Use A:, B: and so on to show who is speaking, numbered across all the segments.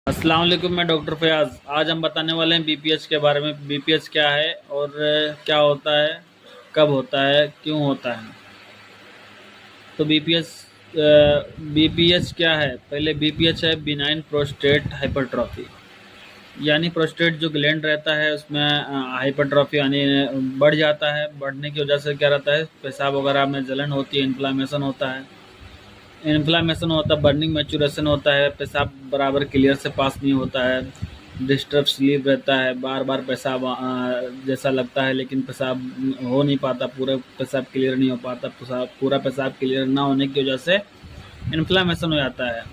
A: अस्सलाम वालेकुम। मैं डॉक्टर फयाज़। आज हम बताने वाले हैं बीपीएच के बारे में। बीपीएच क्या है और क्या होता है, कब होता है, क्यों होता है। तो बीपीएच क्या है। पहले बीपीएच है बिनाइन प्रोस्टेट हाइपरट्रॉफी, यानी प्रोस्टेट जो ग्लैंड रहता है उसमें हाइपरट्रॉफी यानी बढ़ जाता है। बढ़ने की वजह से क्या रहता है, पेशाब वगैरह में जलन होती है, इन्फ्लामेशन होता है। बर्निंग मैचुरेशन होता है, पेशाब बराबर क्लियर से पास नहीं होता है। डिस्टर्ब स्लीप रहता है, बार बार पेशाब जैसा लगता है लेकिन पेशाब हो नहीं पाता, पूरा पेशाब क्लियर नहीं हो पाता। पूरा पेशाब क्लियर ना होने की वजह से इन्फ्लामेशन हो जाता है।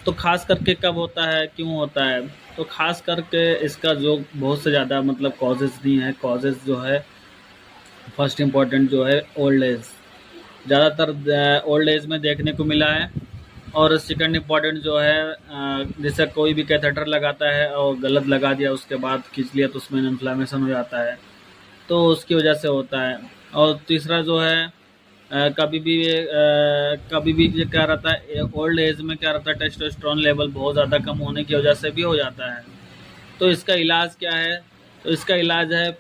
A: तो खास करके कब होता है, क्यों होता है। तो खास करके इसका जो बहुत से ज़्यादा मतलब कॉजेज़ नहीं है। कॉजेज़ जो है, फर्स्ट इम्पॉर्टेंट जो है ओल्ड एज, ज़्यादातर ओल्ड एज में देखने को मिला है। और सेकंड इम्पॉर्टेंट जो है, जैसे कोई भी कैथेटर लगाता है और गलत लगा दिया, उसके बाद खींच लिया तो उसमें इन्फ्लामेशन हो जाता है, तो उसकी वजह से होता है। और तीसरा जो है, कभी भी ये क्या रहता है, ओल्ड एज में क्या रहता है, टेस्टोस्टेरोन लेवल बहुत ज़्यादा कम होने की वजह से भी हो जाता है। तो इसका इलाज क्या है। तो इसका इलाज है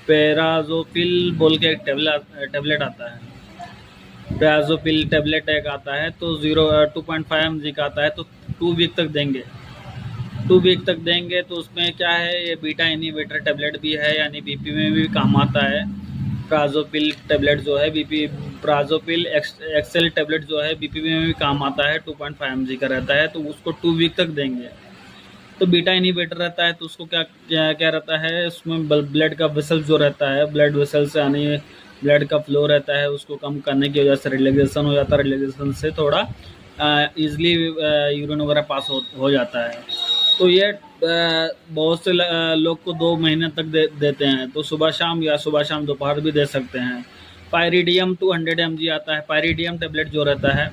A: पैराजोपिल बोल के एक टेबलेट आता है। पैराजोपिल टेबलेट एक आता है, तो 2.5 mg का आता है, तो 2 वीक तक देंगे। 2 वीक तक देंगे तो उसमें क्या है, ये बीटा इनहिबिटर टेबलेट भी है, यानी बीपी में भी काम आता है। प्राजोपिल टेबलेट जो है प्राजोपिल एक्सेल टेबलेट जो है बीपी में भी काम आता है। 2.5 mg का रहता है, तो उसको 2 वीक तक देंगे। तो बीटा इनहिबिटर रहता है, तो उसको क्या क्या क्या रहता है, उसमें ब्लड का वेसल जो रहता है, ब्लड वेसल से यानी ब्लड का फ्लो रहता है, उसको कम करने की वजह से रिलैक्सेशन हो जाता है। रिलैक्सेशन से थोड़ा ईजिली यूरिन वगैरह पास हो जाता है। तो ये बहुत से लोग को 2 महीने तक देते हैं, तो सुबह शाम या सुबह शाम दोपहर भी दे सकते हैं। पायरिडियम 200 mg आता है। पायरिडियम टेबलेट जो रहता है,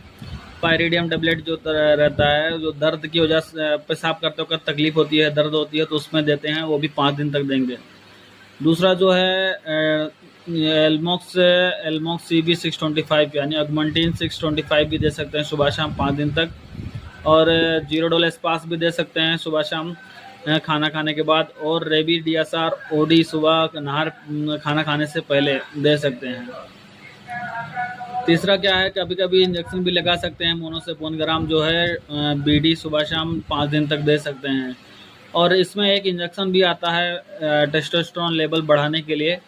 A: पायरिडियम टेबलेट जो रहता है, जो दर्द की वजह से पेशाब करते वक्त तकलीफ होती है, दर्द होती है, तो उसमें देते हैं, वो भी 5 दिन तक देंगे। दूसरा जो है एल्मॉक्स CB 625 यानी ऑगमेंटिन 625 भी दे सकते हैं सुबह शाम 5 दिन तक। और जीरोडोल एस्पास भी दे सकते हैं सुबह शाम खाना खाने के बाद। और रेबी DSR OD सुबह खाना खाने से पहले दे सकते हैं। तीसरा क्या है, कभी कभी इंजेक्शन भी लगा सकते हैं। मोनोसेपोनग्राम जो है BD सुबह शाम 5 दिन तक दे सकते हैं। और इसमें एक इंजेक्शन भी आता है टेस्टोस्टेरोन लेवल बढ़ाने के लिए।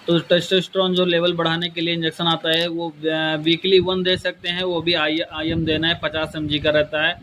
A: तो टेस्टोस्टेरोन जो लेवल बढ़ाने के लिए इंजेक्शन आता है, वो वीकली 1 दे सकते हैं। वो भी IM देना है, 50 mg का रहता है।